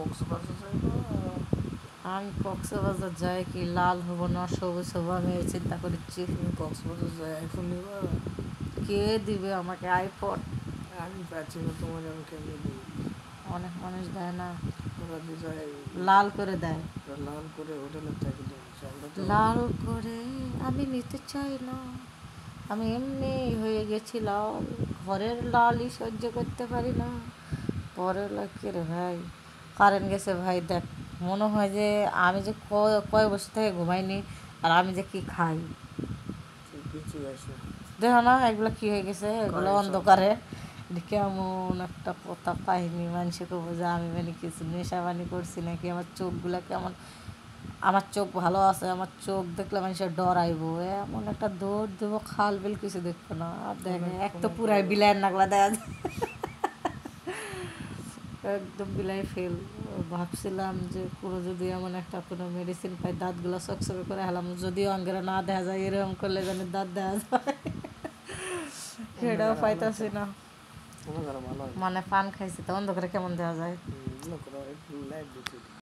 কক্সবাজার যাইবা? আমি কক্সবাজার যাই কি লাল হবো না সবুজ হবো আমি এই চিন্তা করছি। তুমি কক্সবাজার যাই আইফোন নিবা? কে দিবে আমাকে আইফোন? আমি পাচ্ছি না, তোমার আমি কেমনে দিই? অনেক মানুষ দেয় না, ওরা যে যায় লাল করে দেয়। ওরা লাল করে হোটেলের থেকে দিচ্ছে, আমরা তো লাল করে আমি নিতে চাই না, আমি এমনি হয়ে গেছি লাল, ঘরের লালই সহ্য করতে পারি না, পরের লোকের ভাই। কারেন্ট গেছে ভাই, দেখ মনে হয় যে আমি যে কয় বছর থেকে ঘুমাইনি আর আমি যে কি খাই। কিছু আসে দেখো না এগুলো কি হয়ে গেছে, এগুলো কয় সব? অন্ধকারে। এটা কেমন একটা কথা কাহিনী, মানুষে কব যে আমি মানে কিছু নেশাবানি করছি নাকি, আমার চোখগুলো কেমন, আমার চোখ ভালো আছে, আমার চোখ দেখলে মানুষের ডরাইবো, এমন একটা দৌড় দেবো খাল বিল কিছু দেখবো না। আর দেখে এক তো পুরাই বিলাইয়ের নাগলা দেখা যায়, একদম বিলাই ফেল। ভাবছিলাম যে পুরো যদি এমন একটা কোনো মেডিসিন পাই দাঁতগুলো চকচকে করে হেলাম, যদিও অঙ্গেরা না দেখা যায়, এরকম করলে যেন দাঁত দেখা যায়, সেটাও পাইতাছি না। ভালো হয় মানে পান খাইছি তো অন্ধকারে কেমন দেওয়া যায়। লাইট দিতে